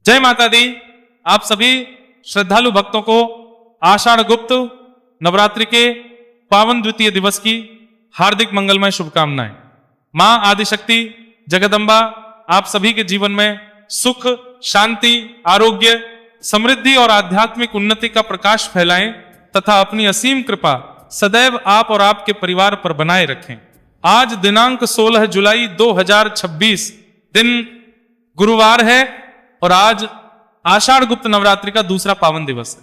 जय माता दी। आप सभी श्रद्धालु भक्तों को आषाढ़ गुप्त नवरात्रि के पावन द्वितीय दिवस की हार्दिक मंगलमय शुभकामनाएं। मां आदिशक्ति जगदम्बा आप सभी के जीवन में सुख, शांति, आरोग्य, समृद्धि और आध्यात्मिक उन्नति का प्रकाश फैलाएं तथा अपनी असीम कृपा सदैव आप और आपके परिवार पर बनाए रखें। आज दिनांक 16 जुलाई 2026 दिन गुरुवार है और आज आषाढ़ गुप्त नवरात्रि का दूसरा पावन दिवस है।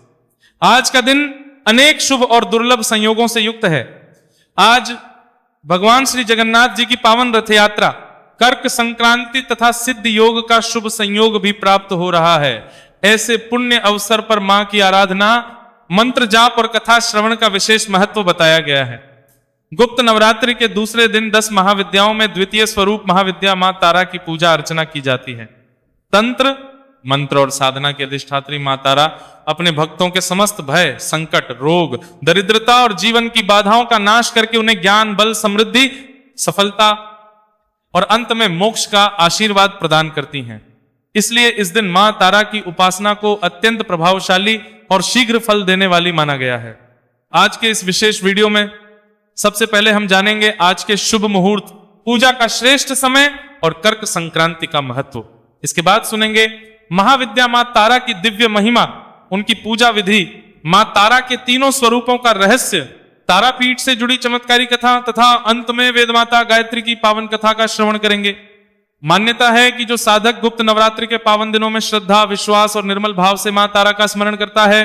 आज का दिन अनेक शुभ और दुर्लभ संयोगों से युक्त है। आज भगवान श्री जगन्नाथ जी की पावन रथ यात्रा, कर्क संक्रांति तथा सिद्ध योग का शुभ संयोग भी प्राप्त हो रहा है। ऐसे पुण्य अवसर पर मां की आराधना, मंत्र जाप और कथा श्रवण का विशेष महत्व बताया गया है। गुप्त नवरात्रि के दूसरे दिन 10 महाविद्याओं में द्वितीय स्वरूप महाविद्या मां तारा की पूजा अर्चना की जाती है। तंत्र, मंत्र और साधना की अधिष्ठात्री मां तारा अपने भक्तों के समस्त भय, संकट, रोग, दरिद्रता और जीवन की बाधाओं का नाश करके उन्हें ज्ञान, बल, समृद्धि, सफलता और अंत में मोक्ष का आशीर्वाद प्रदान करती हैं। इसलिए इस दिन मां तारा की उपासना को अत्यंत प्रभावशाली और शीघ्र फल देने वाली माना गया है। आज के इस विशेष वीडियो में सबसे पहले हम जानेंगे आज के शुभ मुहूर्त, पूजा का श्रेष्ठ समय और कर्क संक्रांति का महत्व। इसके बाद सुनेंगे महाविद्या मां तारा की दिव्य महिमा, उनकी पूजा विधि, मां तारा के तीनों स्वरूपों का रहस्य, तारापीठ से जुड़ी चमत्कारी कथा तथा अंत में वेद माता गायत्री की पावन कथा का श्रवण करेंगे। मान्यता है कि जो साधक गुप्त नवरात्रि के पावन दिनों में श्रद्धा, विश्वास और निर्मल भाव से मां तारा का स्मरण करता है,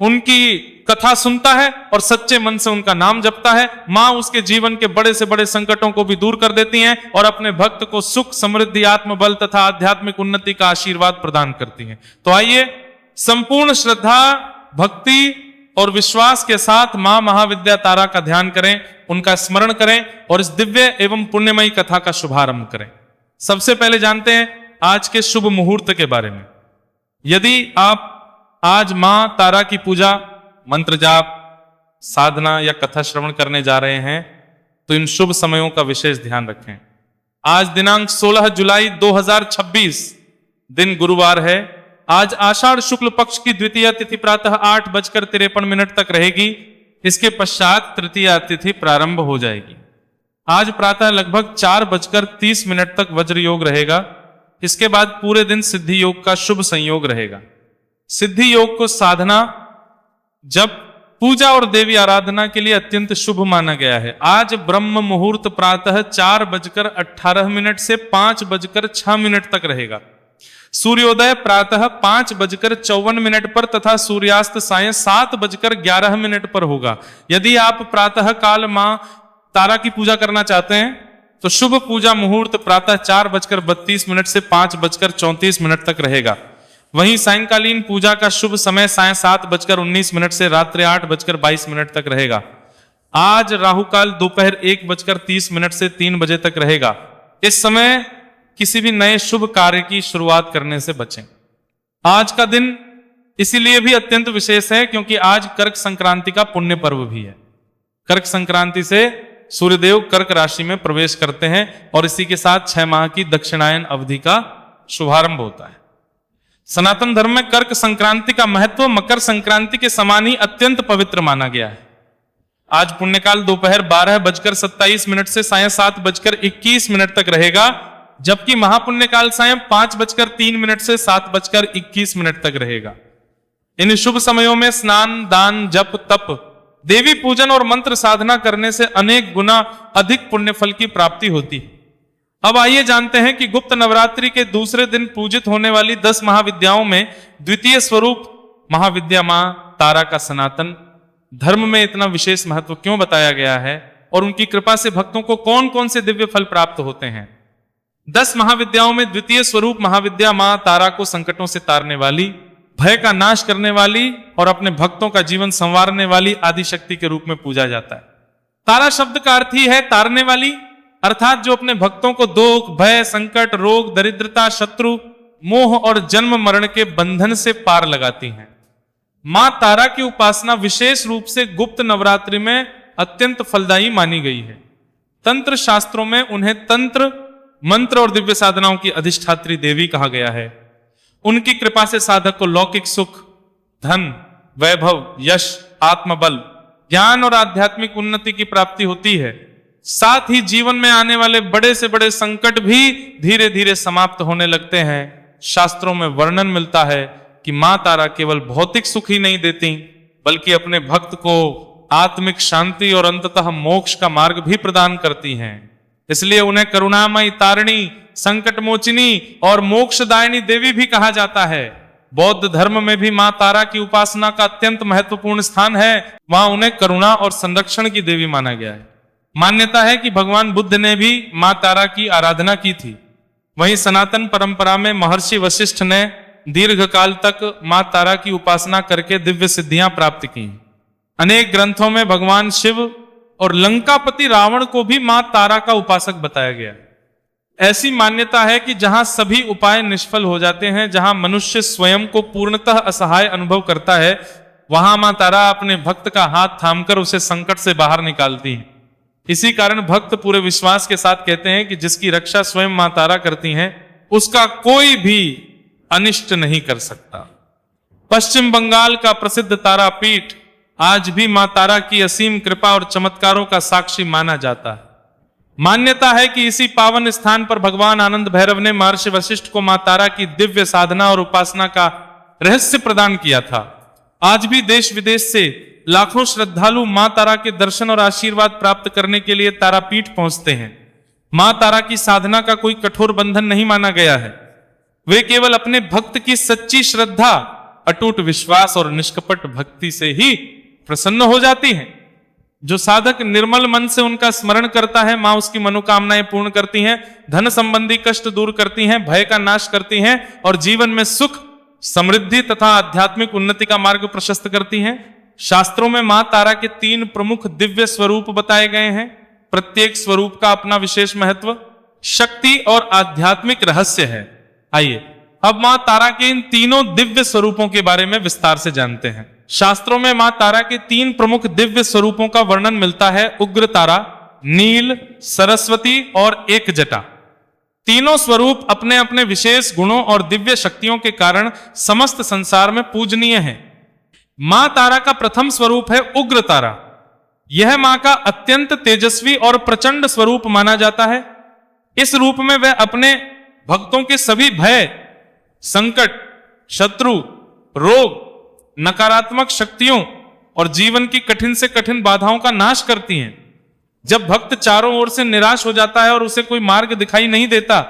उनकी कथा सुनता है और सच्चे मन से उनका नाम जपता है, मां उसके जीवन के बड़े से बड़े संकटों को भी दूर कर देती हैं और अपने भक्त को सुख, समृद्धि, आत्मबल तथा आध्यात्मिक उन्नति का आशीर्वाद प्रदान करती हैं। तो आइए संपूर्ण श्रद्धा, भक्ति और विश्वास के साथ मां महाविद्या तारा का ध्यान करें, उनका स्मरण करें और इस दिव्य एवं पुण्यमयी कथा का शुभारंभ करें। सबसे पहले जानते हैं आज के शुभ मुहूर्त के बारे में। यदि आप आज मां तारा की पूजा, मंत्र जाप, साधना या कथा श्रवण करने जा रहे हैं तो इन शुभ समयों का विशेष ध्यान रखें। आज दिनांक 16 जुलाई 2026 दिन गुरुवार है। आज आषाढ़ शुक्ल पक्ष की द्वितीय तिथि प्रातः 8:53 तक रहेगी। इसके पश्चात तृतीया तिथि प्रारंभ हो जाएगी। आज प्रातः लगभग 4:30 तक वज्र योग रहेगा। इसके बाद पूरे दिन सिद्धि योग का शुभ संयोग रहेगा। सिद्धि योग को साधना, जप, पूजा और देवी आराधना के लिए अत्यंत शुभ माना गया है। आज ब्रह्म मुहूर्त प्रातः 4:18 से 5:06 तक रहेगा। सूर्योदय प्रातः 5:54 पर तथा सूर्यास्त सायं 7:11 पर होगा। यदि आप प्रातः काल मां तारा की पूजा करना चाहते हैं तो शुभ पूजा मुहूर्त प्रातः 4:32 से 5:34 तक रहेगा। वहीं सायंकालीन पूजा का शुभ समय सायं 7:19 से रात्रि 8:22 तक रहेगा। आज राहु काल दोपहर 1:30 से 3 बजे तक रहेगा। इस समय किसी भी नए शुभ कार्य की शुरुआत करने से बचें। आज का दिन इसीलिए भी अत्यंत विशेष है क्योंकि आज कर्क संक्रांति का पुण्य पर्व भी है। कर्क संक्रांति से सूर्यदेव कर्क राशि में प्रवेश करते हैं और इसी के साथ 6 माह की दक्षिणायन अवधि का शुभारंभ होता है। सनातन धर्म में कर्क संक्रांति का महत्व मकर संक्रांति के समान ही अत्यंत पवित्र माना गया है। आज पुण्यकाल दोपहर 12:27 से सायं 7:21 तक रहेगा, जबकि महापुण्यकाल सायं 5:03 से 7:21 तक रहेगा। इन शुभ समयों में स्नान, दान, जप, तप, देवी पूजन और मंत्र साधना करने से अनेक गुना अधिक पुण्य फल की प्राप्ति होती है। अब आइए जानते हैं कि गुप्त नवरात्रि के दूसरे दिन पूजित होने वाली 10 महाविद्याओं में द्वितीय स्वरूप महाविद्या मां तारा का सनातन धर्म में इतना विशेष महत्व क्यों बताया गया है और उनकी कृपा से भक्तों को कौन कौन से दिव्य फल प्राप्त होते हैं। 10 महाविद्याओं में द्वितीय स्वरूप महाविद्या मां तारा को संकटों से तारने वाली, भय का नाश करने वाली और अपने भक्तों का जीवन संवारने वाली आदिशक्ति के रूप में पूजा जाता है। तारा शब्द का अर्थ ही है तारने वाली, अर्थात जो अपने भक्तों को दुख, भय, संकट, रोग, दरिद्रता, शत्रु, मोह और जन्म मरण के बंधन से पार लगाती हैं। मां तारा की उपासना विशेष रूप से गुप्त नवरात्रि में अत्यंत फलदायी मानी गई है। तंत्र शास्त्रों में उन्हें तंत्र, मंत्र और दिव्य साधनाओं की अधिष्ठात्री देवी कहा गया है। उनकी कृपा से साधक को लौकिक सुख, धन, वैभव, यश, आत्मबल, ज्ञान और आध्यात्मिक उन्नति की प्राप्ति होती है। साथ ही जीवन में आने वाले बड़े से बड़े संकट भी धीरे धीरे समाप्त होने लगते हैं। शास्त्रों में वर्णन मिलता है कि मां तारा केवल भौतिक सुख ही नहीं देती, बल्कि अपने भक्त को आत्मिक शांति और अंततः मोक्ष का मार्ग भी प्रदान करती हैं। इसलिए उन्हें करुणामयी, तारिणी, संकट मोचिनी और मोक्षदायिनी देवी भी कहा जाता है। बौद्ध धर्म में भी मां तारा की उपासना का अत्यंत महत्वपूर्ण स्थान है। वहां उन्हें करुणा और संरक्षण की देवी माना गया है। मान्यता है कि भगवान बुद्ध ने भी मां तारा की आराधना की थी। वहीं सनातन परंपरा में महर्षि वशिष्ठ ने दीर्घ काल तक मां तारा की उपासना करके दिव्य सिद्धियां प्राप्त की। अनेक ग्रंथों में भगवान शिव और लंकापति रावण को भी मां तारा का उपासक बताया गया। ऐसी मान्यता है कि जहां सभी उपाय निष्फल हो जाते हैं, जहां मनुष्य स्वयं को पूर्णतः असहाय अनुभव करता है, वहां मां तारा अपने भक्त का हाथ थामकर उसे संकट से बाहर निकालती है। इसी कारण भक्त पूरे विश्वास के साथ कहते हैं कि जिसकी रक्षा स्वयं मां तारा करती हैं, उसका कोई भी अनिष्ट नहीं कर सकता। पश्चिम बंगाल का प्रसिद्ध तारापीठ आज भी मां तारा की असीम कृपा और चमत्कारों का साक्षी माना जाता है। मान्यता है कि इसी पावन स्थान पर भगवान आनंद भैरव ने महर्षि वशिष्ठ को मां तारा की दिव्य साधना और उपासना का रहस्य प्रदान किया था। आज भी देश विदेश से लाखों श्रद्धालु मां तारा के दर्शन और आशीर्वाद प्राप्त करने के लिए तारापीठ पहुंचते हैं। मां तारा की साधना का कोई कठोर बंधन नहीं माना गया है। वे केवल अपने भक्त की सच्ची श्रद्धा, अटूट विश्वास और निष्कपट भक्ति से ही प्रसन्न हो जाती हैं। जो साधक निर्मल मन से उनका स्मरण करता है, मां उसकी मनोकामनाएं पूर्ण करती हैं, धन संबंधी कष्ट दूर करती हैं, भय का नाश करती हैं और जीवन में सुख, समृद्धि तथा आध्यात्मिक उन्नति का मार्ग प्रशस्त करती हैं। शास्त्रों में मां तारा के 3 प्रमुख दिव्य स्वरूप बताए गए हैं। प्रत्येक स्वरूप का अपना विशेष महत्व, शक्ति और आध्यात्मिक रहस्य है। आइए अब मां तारा के इन तीनों दिव्य स्वरूपों के बारे में विस्तार से जानते हैं। शास्त्रों में मां तारा के 3 प्रमुख दिव्य स्वरूपों का वर्णन मिलता है। उग्र तारा, नील, सरस्वती और एक जटा। तीनों स्वरूप अपने अपने विशेष गुणों और दिव्य शक्तियों के कारण समस्त संसार में पूजनीय हैं। मां तारा का प्रथम स्वरूप है उग्र तारा। यह मां का अत्यंत तेजस्वी और प्रचंड स्वरूप माना जाता है। इस रूप में वह अपने भक्तों के सभी भय, संकट, शत्रु, रोग, नकारात्मक शक्तियों और जीवन की कठिन से कठिन बाधाओं का नाश करती हैं। जब भक्त चारों ओर से निराश हो जाता है और उसे कोई मार्ग दिखाई नहीं देता,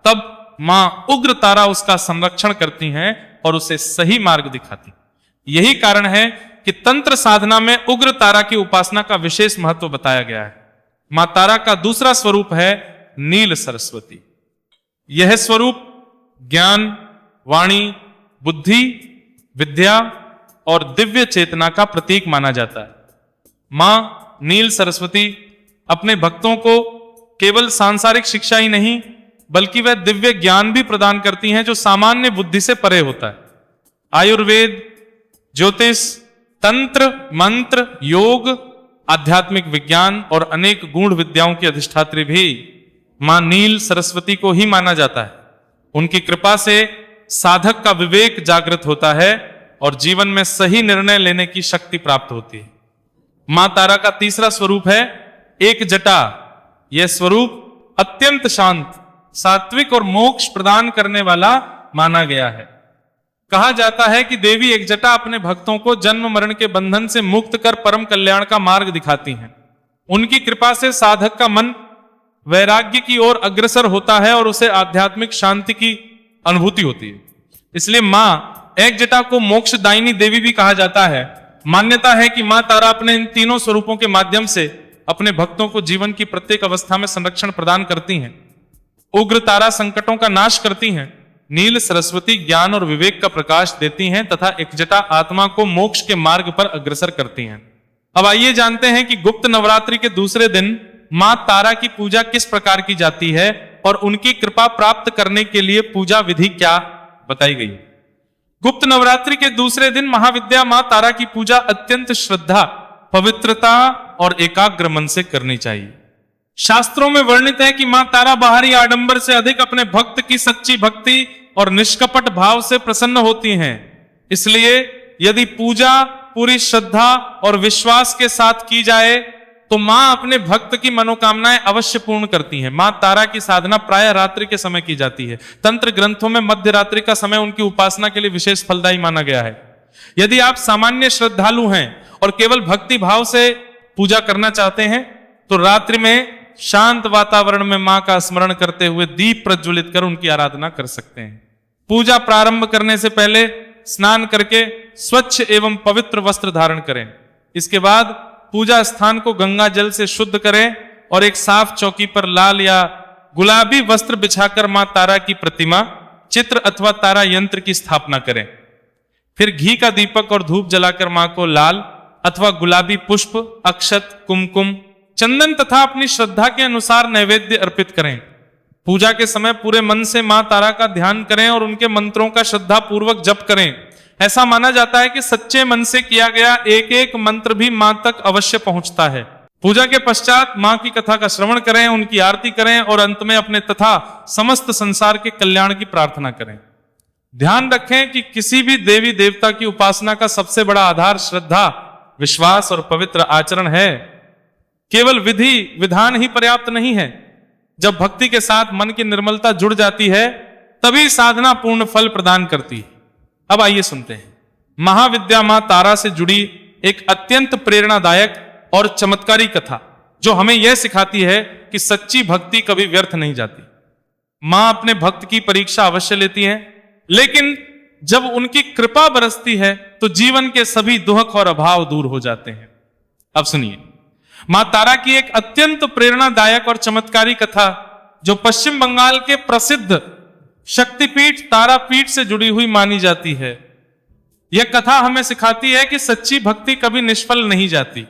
तब मां उग्र तारा उसका संरक्षण करती हैं और उसे सही मार्ग दिखाती। यही कारण है कि तंत्र साधना में उग्र तारा की उपासना का विशेष महत्व बताया गया है। मां तारा का दूसरा स्वरूप है नील सरस्वती। यह स्वरूप ज्ञान, वाणी, बुद्धि, विद्या और दिव्य चेतना का प्रतीक माना जाता है। मां नील सरस्वती अपने भक्तों को केवल सांसारिक शिक्षा ही नहीं, बल्कि वह दिव्य ज्ञान भी प्रदान करती हैं जो सामान्य बुद्धि से परे होता है। आयुर्वेद, ज्योतिष, तंत्र, मंत्र, योग, आध्यात्मिक विज्ञान और अनेक गूढ़ विद्याओं की अधिष्ठात्री भी मां नील सरस्वती को ही माना जाता है। उनकी कृपा से साधक का विवेक जागृत होता है और जीवन में सही निर्णय लेने की शक्ति प्राप्त होती है। मां तारा का तीसरा स्वरूप है एक जटा। यह स्वरूप अत्यंत शांत, सात्विक और मोक्ष प्रदान करने वाला माना गया है। कहा जाता है कि देवी एक जटा अपने भक्तों को जन्म मरण के बंधन से मुक्त कर परम कल्याण का मार्ग दिखाती हैं। उनकी कृपा से साधक का मन वैराग्य की ओर अग्रसर होता है और उसे आध्यात्मिक शांति की अनुभूति होती है। इसलिए मां एक जटा को मोक्षदायिनी देवी भी कहा जाता है। मान्यता है कि मां तारा अपने इन तीनों स्वरूपों के माध्यम से अपने भक्तों को जीवन की प्रत्येक अवस्था में संरक्षण प्रदान करती हैं। उग्र तारा संकटों का नाश करती हैं, नील सरस्वती ज्ञान और विवेक का प्रकाश देती हैं तथा एकजटा आत्मा को मोक्ष के मार्ग पर अग्रसर करती हैं। अब आइए जानते हैं कि गुप्त नवरात्रि के दूसरे दिन मां तारा की पूजा किस प्रकार की जाती है और उनकी कृपा प्राप्त करने के लिए पूजा विधि क्या बताई गई। गुप्त नवरात्रि के दूसरे दिन महाविद्या मां तारा की पूजा अत्यंत श्रद्धा, पवित्रता और एकाग्र मन से करनी चाहिए। शास्त्रों में वर्णित है कि मां तारा बाहरी आडंबर से अधिक अपने भक्त की सच्ची भक्ति और निष्कपट भाव से प्रसन्न होती हैं। इसलिए यदि पूजा पूरी श्रद्धा और विश्वास के साथ की जाए तो मां अपने भक्त की मनोकामनाएं अवश्य पूर्ण करती हैं। मां तारा की साधना प्रायः रात्रि के समय की जाती है। तंत्र ग्रंथों में मध्य रात्रि का समय उनकी उपासना के लिए विशेष फलदायी माना गया है। यदि आप सामान्य श्रद्धालु हैं और केवल भक्ति भाव से पूजा करना चाहते हैं तो रात्रि में शांत वातावरण में मां का स्मरण करते हुए दीप प्रज्वलित कर उनकी आराधना कर सकते हैं। पूजा प्रारंभ करने से पहले स्नान करके स्वच्छ एवं पवित्र वस्त्र धारण करें। इसके बाद पूजा स्थान को गंगा जल से शुद्ध करें और एक साफ चौकी पर लाल या गुलाबी वस्त्र बिछाकर मां तारा की प्रतिमा, चित्र अथवा तारा यंत्र की स्थापना करें। फिर घी का दीपक और धूप जलाकर मां को लाल अथवा गुलाबी पुष्प, अक्षत, कुमकुम, चंदन तथा अपनी श्रद्धा के अनुसार नैवेद्य अर्पित करें। पूजा के समय पूरे मन से मां तारा का ध्यान करें और उनके मंत्रों का श्रद्धा पूर्वक जप करें। ऐसा माना जाता है कि सच्चे मन से किया गया एक एक मंत्र भी मां तक अवश्य पहुंचता है। पूजा के पश्चात मां की कथा का श्रवण करें, उनकी आरती करें और अंत में अपने तथा समस्त संसार के कल्याण की प्रार्थना करें। ध्यान रखें कि किसी भी देवी देवता की उपासना का सबसे बड़ा आधार श्रद्धा, विश्वास और पवित्र आचरण है। केवल विधि विधान ही पर्याप्त नहीं है। जब भक्ति के साथ मन की निर्मलता जुड़ जाती है तभी साधना पूर्ण फल प्रदान करती है। अब आइए सुनते हैं महाविद्या मां तारा से जुड़ी एक अत्यंत प्रेरणादायक और चमत्कारी कथा, जो हमें यह सिखाती है कि सच्ची भक्ति कभी व्यर्थ नहीं जाती। मां अपने भक्त की परीक्षा अवश्य लेती हैं, लेकिन जब उनकी कृपा बरसती है तो जीवन के सभी दुख और अभाव दूर हो जाते हैं। अब सुनिए मां तारा की एक अत्यंत प्रेरणादायक और चमत्कारी कथा, जो पश्चिम बंगाल के प्रसिद्ध शक्तिपीठ तारापीठ से जुड़ी हुई मानी जाती है। यह कथा हमें सिखाती है कि सच्ची भक्ति कभी निष्फल नहीं जाती।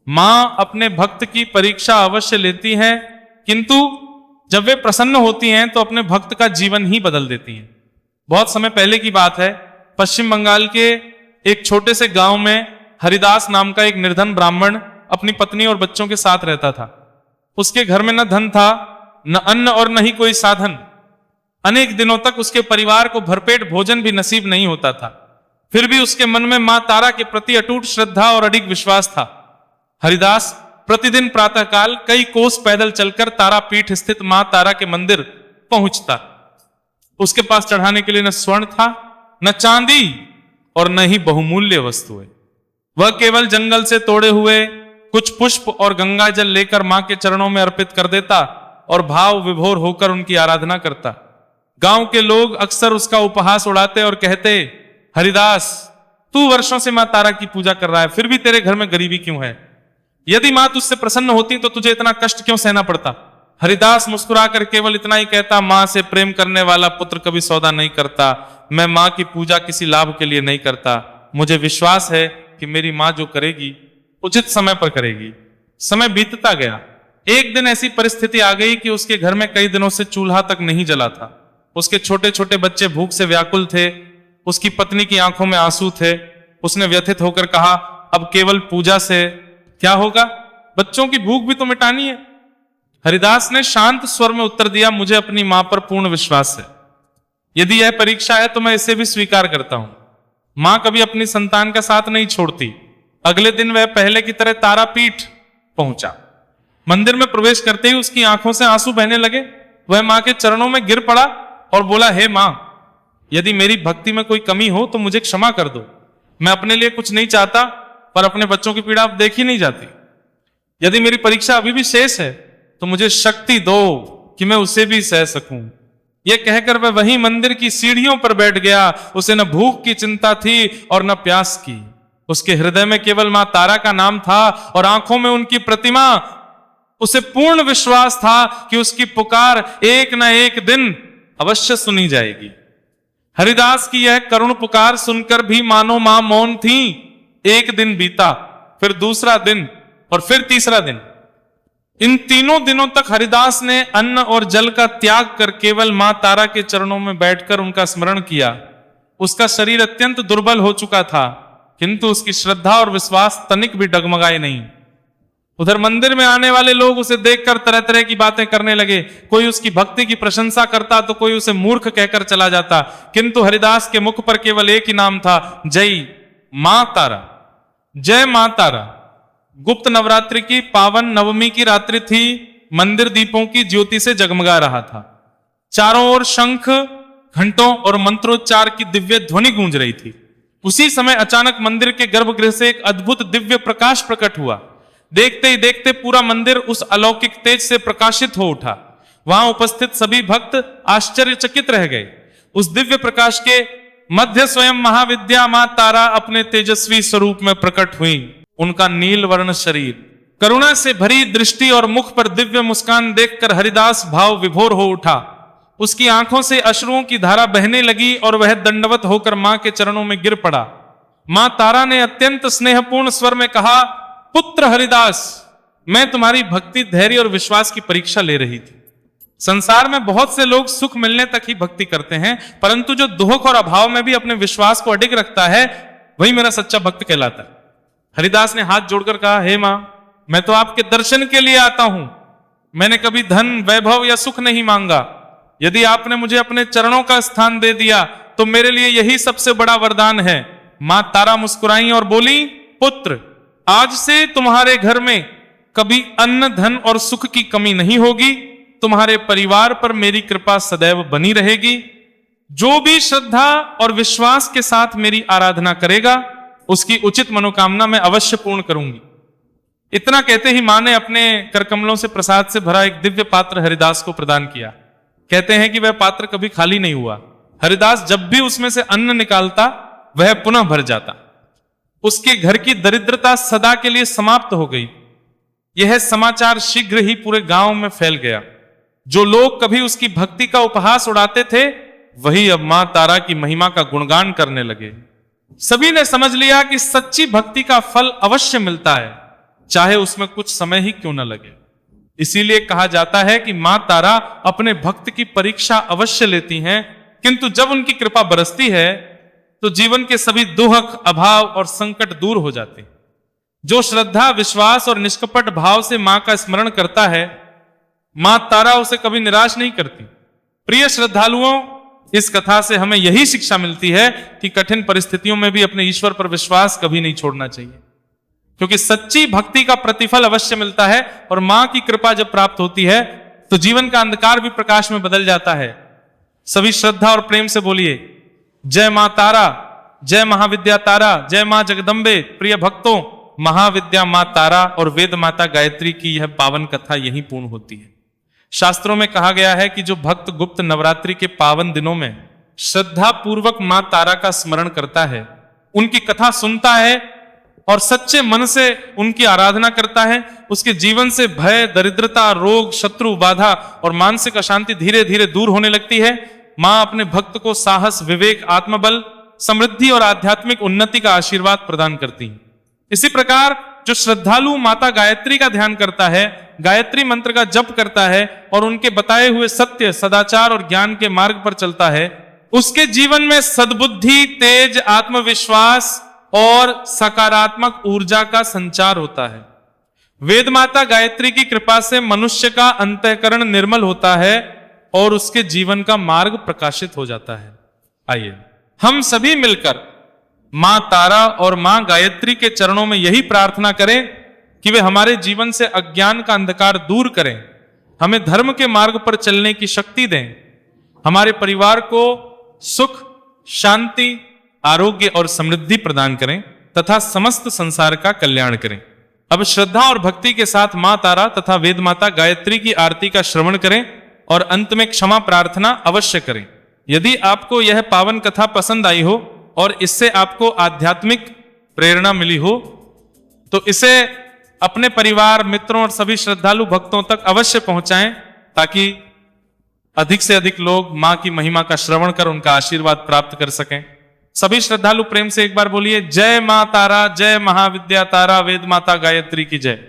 मां अपने भक्त की परीक्षा अवश्य लेती हैं, किंतु जब वे प्रसन्न होती हैं तो अपने भक्त का जीवन ही बदल देती हैं। बहुत समय पहले की बात है, पश्चिम बंगाल के एक छोटे से गांव में हरिदास नाम का एक निर्धन ब्राह्मण अपनी पत्नी और बच्चों के साथ रहता था। उसके घर में न धन था, न अन्न और न ही कोई साधन। अनेक दिनों तक उसके परिवार को भरपेट भोजन भी नसीब नहीं होता था। फिर भी उसके मन में मां तारा के प्रति अटूट श्रद्धा और अडिग विश्वास था। हरिदास प्रतिदिन प्रातःकाल कई कोस पैदल चलकर तारापीठ स्थित मां तारा के मंदिर पहुंचता। उसके पास चढ़ाने के लिए न स्वर्ण था, न चांदी और न ही बहुमूल्य वस्तुएं। वह केवल जंगल से तोड़े हुए कुछ पुष्प और गंगा जल लेकर मां के चरणों में अर्पित कर देता और भाव विभोर होकर उनकी आराधना करता। गांव के लोग अक्सर उसका उपहास उड़ाते और कहते, हरिदास, तू वर्षों से मां तारा की पूजा कर रहा है, फिर भी तेरे घर में गरीबी क्यों है? यदि मां तुझसे प्रसन्न होती तो तुझे इतना कष्ट क्यों सहना पड़ता? हरिदास मुस्कुराकर केवल इतना ही कहता, मां से प्रेम करने वाला पुत्र कभी सौदा नहीं करता। मैं मां की पूजा किसी लाभ के लिए नहीं करता। मुझे विश्वास है कि मेरी मां जो करेगी उचित समय पर करेगी। समय बीतता गया। एक दिन ऐसी परिस्थिति आ गई कि उसके घर में कई दिनों से चूल्हा तक नहीं जला था। उसके छोटे छोटे बच्चे भूख से व्याकुल थे। उसकी पत्नी की आंखों में आंसू थे। उसने व्यथित होकर कहा, अब केवल पूजा से क्या होगा? बच्चों की भूख भी तो मिटानी है। हरिदास ने शांत स्वर में उत्तर दिया, मुझे अपनी मां पर पूर्ण विश्वास है। यदि यह परीक्षा है तो मैं इसे भी स्वीकार करता हूं। मां कभी अपनी संतान का साथ नहीं छोड़ती। अगले दिन वह पहले की तरह तारापीठ पहुंचा। मंदिर में प्रवेश करते ही उसकी आंखों से आंसू बहने लगे। वह मां के चरणों में गिर पड़ा और बोला, हे मां, यदि मेरी भक्ति में कोई कमी हो तो मुझे क्षमा कर दो। मैं अपने लिए कुछ नहीं चाहता, पर अपने बच्चों की पीड़ा अब देखी नहीं जाती। यदि मेरी परीक्षा अभी भी शेष है तो मुझे शक्ति दो कि मैं उसे भी सह सकूं। यह कहकर वह वहीं मंदिर की सीढ़ियों पर बैठ गया। उसे न भूख की चिंता थी और न प्यास की। उसके हृदय में केवल मां तारा का नाम था और आंखों में उनकी प्रतिमा। उसे पूर्ण विश्वास था कि उसकी पुकार एक न एक दिन अवश्य सुनी जाएगी। हरिदास की यह करुण पुकार सुनकर भी मानो मां मौन थी। एक दिन बीता, फिर दूसरा दिन और फिर तीसरा दिन। इन तीनों दिनों तक हरिदास ने अन्न और जल का त्याग कर केवल मां तारा के चरणों में बैठकर उनका स्मरण किया। उसका शरीर अत्यंत दुर्बल हो चुका था, किंतु उसकी श्रद्धा और विश्वास तनिक भी डगमगाए नहीं। उधर मंदिर में आने वाले लोग उसे देखकर तरह तरह की बातें करने लगे। कोई उसकी भक्ति की प्रशंसा करता तो कोई उसे मूर्ख कहकर चला जाता, किंतु हरिदास के मुख पर केवल एक ही नाम था, जय मां तारा, जय मां तारा। गुप्त नवरात्रि की पावन नवमी की रात्रि थी। मंदिर दीपों की ज्योति से जगमगा रहा था। चारों ओर शंख, घंटों और मंत्रोच्चार की दिव्य ध्वनि गूंज रही थी। उसी समय अचानक मंदिर के गर्भगृह से एक अद्भुत दिव्य प्रकाश प्रकट हुआ। देखते ही देखते पूरा मंदिर उस अलौकिक तेज से प्रकाशित हो उठा। वहां उपस्थित सभी भक्त आश्चर्यचकित रह गए। उस दिव्य प्रकाश के मध्य स्वयं महाविद्या मां तारा अपने तेजस्वी स्वरूप में प्रकट हुई। उनका नील वर्ण शरीर, करुणा से भरी दृष्टि और मुख पर दिव्य मुस्कान देखकर हरिदास भाव विभोर हो उठा। उसकी आंखों से अश्रुओं की धारा बहने लगी और वह दंडवत होकर मां के चरणों में गिर पड़ा। मां तारा ने अत्यंत स्नेहपूर्ण स्वर में कहा, पुत्र हरिदास, मैं तुम्हारी भक्ति, धैर्य और विश्वास की परीक्षा ले रही थी। संसार में बहुत से लोग सुख मिलने तक ही भक्ति करते हैं, परंतु जो दुख और अभाव में भी अपने विश्वास को अडिग रखता है, वही मेरा सच्चा भक्त कहलाता है। हरिदास ने हाथ जोड़कर कहा, हे मां, मैं तो आपके दर्शन के लिए आता हूं। मैंने कभी धन, वैभव या सुख नहीं मांगा। यदि आपने मुझे अपने चरणों का स्थान दे दिया तो मेरे लिए यही सबसे बड़ा वरदान है। मां तारा मुस्कुराई और बोली, पुत्र, आज से तुम्हारे घर में कभी अन्न, धन और सुख की कमी नहीं होगी। तुम्हारे परिवार पर मेरी कृपा सदैव बनी रहेगी। जो भी श्रद्धा और विश्वास के साथ मेरी आराधना करेगा, उसकी उचित मनोकामना मैं अवश्य पूर्ण करूंगी। इतना कहते ही मां ने अपने करकमलों से प्रसाद से भरा एक दिव्य पात्र हरिदास को प्रदान किया। कहते हैं कि वह पात्र कभी खाली नहीं हुआ। हरिदास जब भी उसमें से अन्न निकालता, वह पुनः भर जाता। उसके घर की दरिद्रता सदा के लिए समाप्त हो गई। यह समाचार शीघ्र ही पूरे गांव में फैल गया। जो लोग कभी उसकी भक्ति का उपहास उड़ाते थे, वही अब मां तारा की महिमा का गुणगान करने लगे। सभी ने समझ लिया कि सच्ची भक्ति का फल अवश्य मिलता है, चाहे उसमें कुछ समय ही क्यों न लगे। इसीलिए कहा जाता है कि मां तारा अपने भक्त की परीक्षा अवश्य लेती हैं, किंतु जब उनकी कृपा बरसती है तो जीवन के सभी दुख, अभाव और संकट दूर हो जाते हैं। जो श्रद्धा, विश्वास और निष्कपट भाव से मां का स्मरण करता है, मां तारा उसे कभी निराश नहीं करती। प्रिय श्रद्धालुओं, इस कथा से हमें यही शिक्षा मिलती है कि कठिन परिस्थितियों में भी अपने ईश्वर पर विश्वास कभी नहीं छोड़ना चाहिए, क्योंकि सच्ची भक्ति का प्रतिफल अवश्य मिलता है। और मां की कृपा जब प्राप्त होती है तो जीवन का अंधकार भी प्रकाश में बदल जाता है। सभी श्रद्धा और प्रेम से बोलिए, जय मां तारा, जय महाविद्या तारा, जय मां जगदम्बे। प्रिय भक्तों, महाविद्या मां तारा और वेद माता गायत्री की यह पावन कथा यहीं पूर्ण होती है। शास्त्रों में कहा गया है कि जो भक्त गुप्त नवरात्रि के पावन दिनों में श्रद्धा पूर्वक मां तारा का स्मरण करता है, उनकी कथा सुनता है और सच्चे मन से उनकी आराधना करता है, उसके जीवन से भय, दरिद्रता, रोग, शत्रु बाधा और मानसिक अशांति धीरे धीरे दूर होने लगती है। मां अपने भक्त को साहस, विवेक, आत्मबल, समृद्धि और आध्यात्मिक उन्नति का आशीर्वाद प्रदान करती है। इसी प्रकार जो श्रद्धालु माता गायत्री का ध्यान करता है, गायत्री मंत्र का जप करता है और उनके बताए हुए सत्य, सदाचार और ज्ञान के मार्ग पर चलता है, उसके जीवन में सद्बुद्धि, तेज, आत्मविश्वास और सकारात्मक ऊर्जा का संचार होता है। वेद माता गायत्री की कृपा से मनुष्य का अंतःकरण निर्मल होता है और उसके जीवन का मार्ग प्रकाशित हो जाता है। आइए हम सभी मिलकर मां तारा और मां गायत्री के चरणों में यही प्रार्थना करें कि वे हमारे जीवन से अज्ञान का अंधकार दूर करें, हमें धर्म के मार्ग पर चलने की शक्ति दें, हमारे परिवार को सुख, शांति, आरोग्य और समृद्धि प्रदान करें तथा समस्त संसार का कल्याण करें। अब श्रद्धा और भक्ति के साथ मां तारा तथा वेद माता गायत्री की आरती का श्रवण करें और अंत में क्षमा प्रार्थना अवश्य करें। यदि आपको यह पावन कथा पसंद आई हो और इससे आपको आध्यात्मिक प्रेरणा मिली हो तो इसे अपने परिवार, मित्रों और सभी श्रद्धालु भक्तों तक अवश्य पहुंचाएं, ताकि अधिक से अधिक लोग मां की महिमा का श्रवण कर उनका आशीर्वाद प्राप्त कर सकें। सभी श्रद्धालु प्रेम से एक बार बोलिए, जय मां तारा, जय महाविद्या तारा, वेद माता गायत्री की जय।